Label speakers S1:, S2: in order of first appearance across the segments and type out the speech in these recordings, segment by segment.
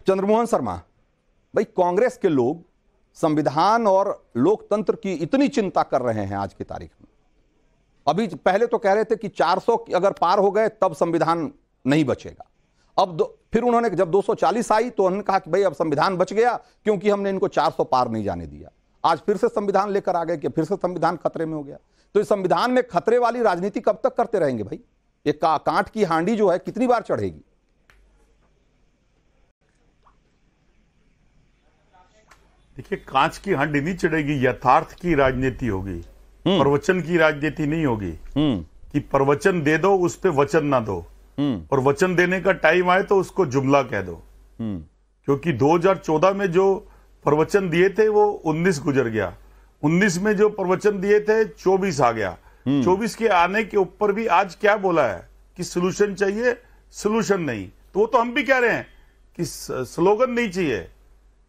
S1: चंद्रमोहन शर्मा, भाई कांग्रेस के लोग संविधान और लोकतंत्र की इतनी चिंता कर रहे हैं आज की तारीख में। अभी पहले तो कह रहे थे कि 400 अगर पार हो गए तब संविधान नहीं बचेगा। अब फिर उन्होंने जब 240 आई तो उन्होंने कहा कि भाई अब संविधान बच गया क्योंकि हमने इनको 400 पार नहीं जाने दिया। आज फिर से संविधान लेकर आ गए कि फिर से संविधान खतरे में हो गया। तो इस संविधान में खतरे वाली राजनीति कब तक करते रहेंगे भाई? ये कांट की हांडी जो है कितनी बार चढ़ेगी?
S2: देखिए, कांच की हांडी नहीं चढ़ेगी, यथार्थ की राजनीति होगी, प्रवचन की राजनीति नहीं होगी कि प्रवचन दे दो उस पे वचन ना दो, और वचन देने का टाइम आए तो उसको जुमला कह दो। क्योंकि 2014 में जो प्रवचन दिए थे वो 19 गुजर गया, 19 में जो प्रवचन दिए थे 24 आ गया, 24 के आने के ऊपर भी आज क्या बोला है कि सोल्यूशन चाहिए, सोल्यूशन नहीं। तो वो तो हम भी कह रहे हैं कि स्लोगन नहीं चाहिए,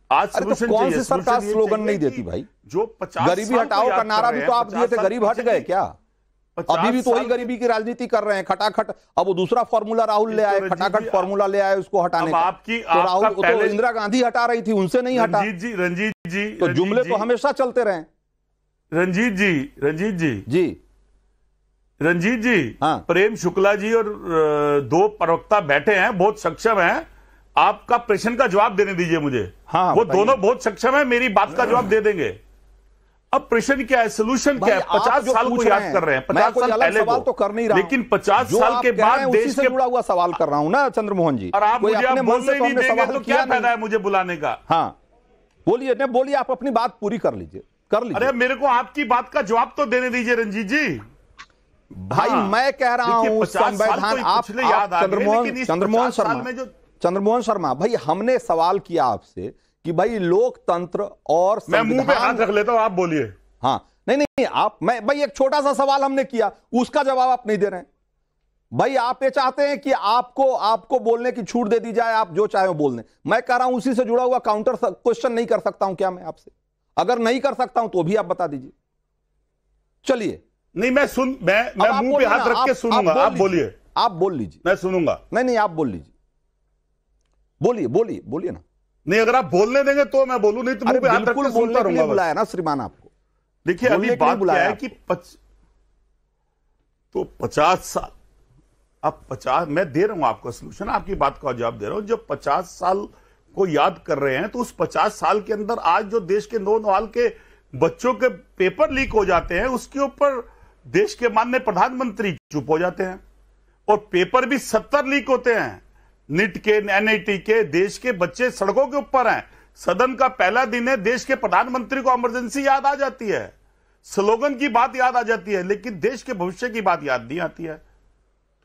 S2: आज सोल्यूशन
S1: तो कौन
S2: चाहिए।
S1: सी सरकार स्लोगन नहीं देती भाई?
S2: जो 50
S1: गरीबी हटाओ का नारा भी तो आप दिए थे, गरीब हट गए क्या? अभी भी तो वही गरीबी की राजनीति कर रहे हैं खटाखट। अब वो दूसरा फॉर्मूला राहुल ले आए, खटाखट फॉर्मूला ले आए उसको हटाने का। तो राहुल तो इंदिरा गांधी हटा रही थी, उनसे नहीं हटा।
S2: रंजीत जी
S1: तो जुमले तो हमेशा चलते रहे।
S2: रंजीत जी
S1: हाँ।
S2: प्रेम शुक्ला जी और दो प्रवक्ता बैठे हैं, बहुत सक्षम हैं। आपका प्रश्न का जवाब देने दीजिए मुझे।
S1: हाँ,
S2: वो दोनों बहुत सक्षम है, मेरी बात का जवाब दे देंगे। अब प्रश्न क्या है, सोल्यूशन क्या है? 50 साल को याद कर रहे हैं, 50 साल पहले
S1: सवाल तो कर नहीं रहा,
S2: लेकिन 50 साल के बाद देश
S1: से जुड़ा हुआ सवाल कर रहा हूं ना चंद्रमोहन जी।
S2: और आप मुझे बोलने नहीं देंगे तो क्या फायदा है मुझे बुलाने का?
S1: हाँ बोलिए, नहीं बोलिए, आप अपनी बात पूरी कर लीजिए, कर लीजिए।
S2: अरे मेरे को आपकी बात का जवाब तो देने दीजिए रंजीत जी।
S1: भाई मैं कह रहा हूं संविधान, आप चंद्रमोहन शर्मा भाई, हमने सवाल किया आपसे कि भाई लोकतंत्र और
S2: मैं मुंह पे हाथ रख लेता हूं, आप बोलिए।
S1: हाँ नहीं आप, मैं भाई एक छोटा सा सवाल हमने किया, उसका जवाब आप नहीं दे रहे हैं भाई। आप ये चाहते हैं कि आपको बोलने की छूट दे दी जाए, आप जो चाहे बोल दें। मैं कह रहा हूं उसी से जुड़ा हुआ काउंटर क्वेश्चन नहीं कर सकता हूं क्या मैं आपसे? अगर नहीं कर सकता हूं तो भी आप बता दीजिए। चलिए,
S2: नहीं मैं मुंह पे हाथ रख के सुनूंगा, आप बोलिए।
S1: आप बोल लीजिए,
S2: मैं सुनूंगा।
S1: नहीं आप बोल लीजिए, बोलिए ना।
S2: नहीं, अगर आप बोलने देंगे तो मैं बोलूं, नहीं तो मुंह पे हाथ रख के सुनता रहूंगा।
S1: बुलाया ना श्रीमान आपको।
S2: देखिए अभी बात क्या है कि 50 साल, अब 50 मैं दे रहा हूं आपको सोल्यूशन, आपकी बात का जवाब दे रहा हूं। जब 50 साल को याद कर रहे हैं तो उस 50 साल के अंदर आज जो देश के नौजवान के बच्चों के पेपर लीक हो जाते हैं, उसके ऊपर देश के माननीय प्रधानमंत्री चुप हो जाते हैं। और पेपर भी 70 लीक होते हैं, नीट के, एनआईटी के, देश के बच्चे सड़कों के ऊपर हैं। सदन का पहला दिन है, देश के प्रधानमंत्री को इमरजेंसी याद आ जाती है, स्लोगन की बात याद आ जाती है, लेकिन देश के भविष्य की बात याद नहीं आती है।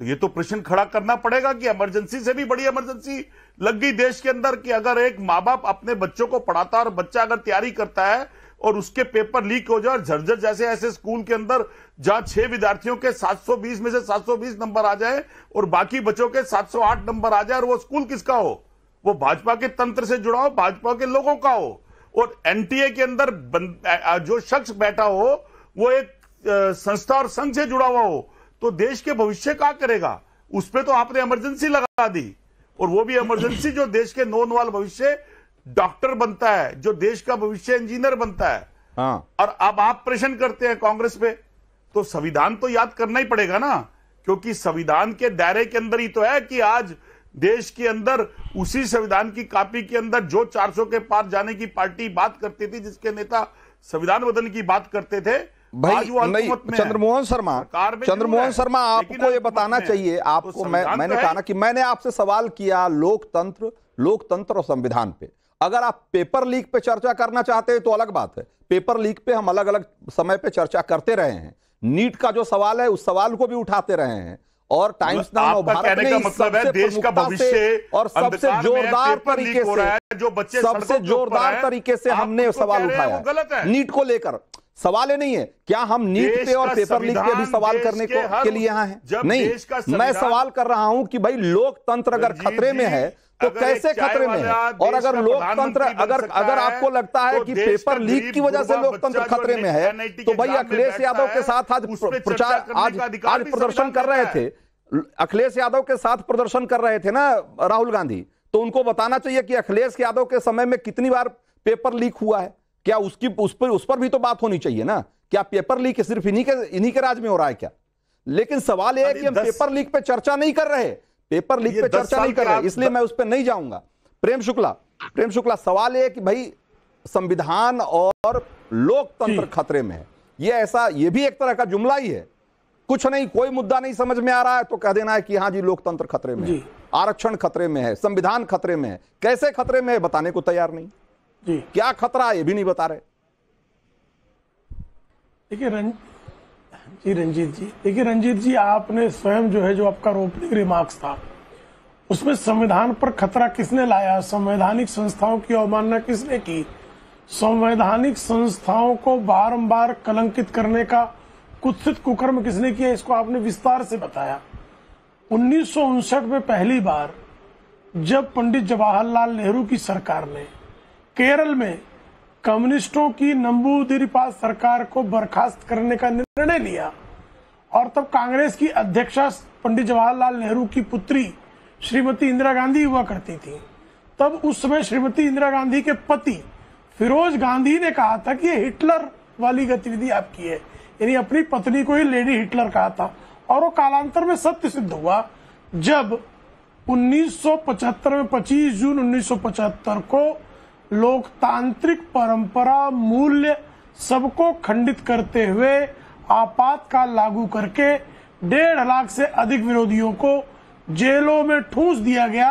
S2: तो ये तो प्रश्न खड़ा करना पड़ेगा कि इमरजेंसी से भी बड़ी इमरजेंसी लग गई देश के अंदर कि अगर एक माँ बाप अपने बच्चों को पढ़ाता और बच्चा अगर तैयारी करता है और उसके पेपर लीक हो जाए, और झज्जर जैसे ऐसे स्कूल के अंदर जहां 6 विद्यार्थियों के 720 में से 720 नंबर आ जाए और बाकी बच्चों के 708 नंबर आ जाए, और वो स्कूल किसका हो? वो भाजपा के तंत्र से जुड़ा हो, भाजपा के लोगों का हो। और एनटीए के अंदर जो शख्स बैठा हो वो एक संस्था और संघ से जुड़ा हुआ हो, तो देश के भविष्य क्या करेगा? उस पर तो आपने इमरजेंसी लगा दी, और वो भी इमरजेंसी जो देश के नौजवान भविष्य डॉक्टर बनता है, जो देश का भविष्य इंजीनियर बनता है।
S1: हाँ।
S2: और अब आप प्रश्न करते हैं कांग्रेस पे, तो संविधान तो याद करना ही पड़ेगा ना, क्योंकि संविधान के दायरे के अंदर ही तो है कि आज देश के अंदर उसी संविधान की कॉपी के अंदर जो 400 के पार जाने की पार्टी बात करती थी, जिसके नेता संविधान बदलने की बात करते थे,
S1: भाई नहीं। चंद्रमोहन शर्मा आपको ये बताना चाहिए आपको। मैंने कहा ना कि मैंने आपसे सवाल किया लोकतंत्र और संविधान पे। अगर आप पेपर लीक पे चर्चा करना चाहते हैं तो अलग बात है, पेपर लीक पे हम अलग अलग समय पे चर्चा करते रहे हैं। नीट का जो सवाल है उस सवाल को भी उठाते रहे हैं, और टाइम्स नाउ और भारत में
S2: मतलब है देश का भविष्य
S1: और सबसे जोरदार तरीके से हमने सवाल उठाया नीट को लेकर। सवाल ही नहीं है क्या हम नीट पे और पेपर लीक पे भी सवाल करने के लिए यहाँ हैं? नहीं, मैं सवाल कर रहा हूं कि भाई लोकतंत्र अगर खतरे में है तो कैसे खतरे में है? और अगर लोकतंत्र अगर आपको लगता है कि पेपर लीक की वजह से लोकतंत्र खतरे में है, तो भाई अखिलेश यादव के साथ आज प्रदर्शन कर रहे थे, अखिलेश यादव के साथ प्रदर्शन कर रहे थे ना राहुल गांधी, तो उनको बताना चाहिए कि अखिलेश यादव के समय में कितनी बार पेपर लीक हुआ है, क्या उस पर भी तो बात होनी चाहिए ना। क्या पेपर लीक सिर्फ इन्हीं के राज में हो रहा है क्या? लेकिन सवाल यह है कि हम पेपर लीक पे चर्चा नहीं कर रहे, पेपर लीक पे चर्चा नहीं कर रहे, इसलिए मैं उस पर नहीं जाऊंगा। प्रेम शुक्ला, सवाल यह है कि भाई संविधान और लोकतंत्र खतरे में है, ये भी एक तरह का जुमला ही है। कुछ नहीं, कोई मुद्दा नहीं समझ में आ रहा है तो कह देना है कि हाँ जी लोकतंत्र खतरे में है, आरक्षण खतरे में है, संविधान खतरे में है। कैसे खतरे में है बताने को तैयार नहीं जी। क्या खतरा है ये भी नहीं बता रहे।
S3: देखिए रंजीत जी, आपने स्वयं जो आपका ओपनिंग रिमार्क्स था उसमें संविधान पर खतरा किसने लाया, संवैधानिक संस्थाओं की अवमानना किसने की, संवैधानिक संस्थाओं को बारंबार कलंकित करने का कुत्सित कुकर्म किसने किया, इसको आपने विस्तार से बताया। 1959 में पहली बार जब पंडित जवाहरलाल नेहरू की सरकार ने केरल में कम्युनिस्टों की नंबूदिरीपा सरकार को बर्खास्त करने का निर्णय लिया और तब कांग्रेस की अध्यक्षा पंडित जवाहरलाल नेहरू की पुत्री श्रीमती इंदिरा गांधी हुआ करती थी। तब उस समय श्रीमती इंदिरा गांधी के पति फिरोज गांधी ने कहा था कि ये हिटलर वाली गतिविधि आपकी है, यानी अपनी पत्नी को ही लेडी हिटलर कहा था। और वो कालांतर में सत्य सिद्ध हुआ जब 1975 में 25 जून 1975 को लोकतांत्रिक परंपरा मूल्य सबको खंडित करते हुए आपातकाल लागू करके 1.5 लाख से अधिक विरोधियों को जेलों में ठूंस दिया गया।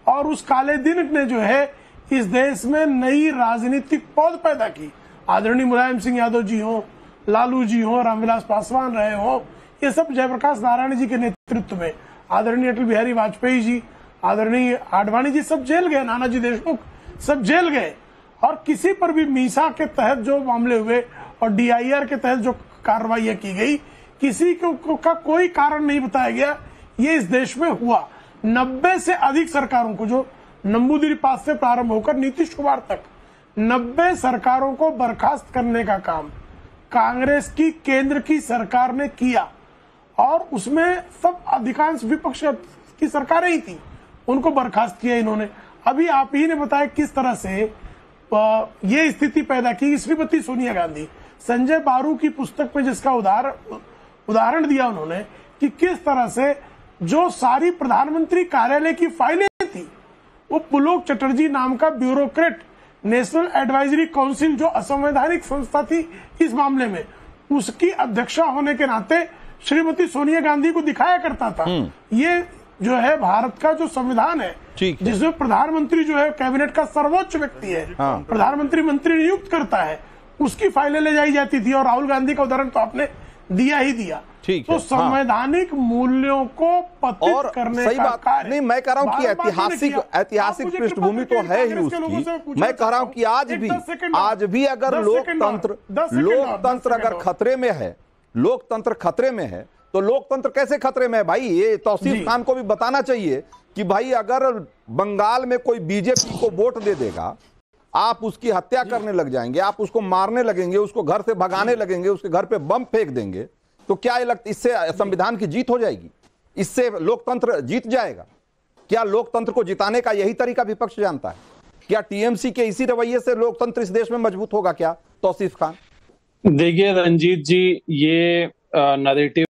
S3: और उस काले दिन ने इस देश में नई राजनीतिक पौध पैदा की। आदरणीय मुलायम सिंह यादव जी हो, लालू जी हो, रामविलास पासवान रहे हो, ये सब जयप्रकाश नारायण जी के नेतृत्व में, आदरणीय अटल बिहारी वाजपेयी जी, आदरणीय आडवाणी जी सब जेल गए, नानाजी देशमुख सब जेल गए। और किसी पर भी मीसा के तहत जो मामले हुए और DIR के तहत जो कार्रवाई की गई, किसी का कोई कारण नहीं बताया गया। ये इस देश में हुआ। 90 से अधिक सरकारों को, जो नंबूदिरीपा से प्रारंभ होकर नीतीश कुमार तक 90 सरकारों को बर्खास्त करने का काम कांग्रेस की केंद्र की सरकार ने किया। और उसमें सब अधिकांश विपक्ष की सरकारें ही थी, उनको बर्खास्त किया इन्होंने। अभी आप ही ने बताया किस तरह से ये स्थिति पैदा की। श्रीमती सोनिया गांधी, संजय बारू की पुस्तक में जिसका उदाहरण दिया उन्होंने कि किस तरह से जो सारी प्रधानमंत्री कार्यालय की फाइलें थी, वो पुलोक चटर्जी नाम का ब्यूरोक्रेट नेशनल एडवाइजरी काउंसिल जो असंवैधानिक संस्था थी इस मामले में, उसकी अध्यक्षा होने के नाते श्रीमती सोनिया गांधी को दिखाया करता था। ये भारत का जो संविधान है जिसमें प्रधानमंत्री कैबिनेट का सर्वोच्च व्यक्ति है, प्रधानमंत्री मंत्री नियुक्त करता है, उसकी फाइलें ले जाई जाती थी। और राहुल गांधी का उदाहरण तो आपने दिया ही दिया। तो संवैधानिक मूल्यों को पतित करने
S1: सही
S3: का
S1: बात
S3: कार्य,
S1: नहीं, मैं कह रहा हूं कि ऐतिहासिक पृष्ठभूमि तो है ही उसकी। मैं कह रहा हूं कि आज भी अगर लोकतंत्र अगर खतरे में है, लोकतंत्र खतरे में है, तो लोकतंत्र कैसे खतरे में है भाई? ये तौसीफ खान को भी बताना चाहिए कि भाई अगर बंगाल में कोई बीजेपी को वोट दे देगा, आप उसकी हत्या करने लग जाएंगे, आप उसको मारने लगेंगे, उसको घर से भगाने लगेंगे, उसके घर पे बम फेंक देंगे, तो क्या लगता इससे संविधान की जीत हो जाएगी? इससे लोकतंत्र जीत जाएगा? क्या लोकतंत्र को जिताने का यही तरीका विपक्ष जानता है? क्या TMC के इसी रवैये से लोकतंत्र इस देश में मजबूत होगा क्या? तौसीफ खान,
S4: देखिए रंजीत जी, ये नैरेटिव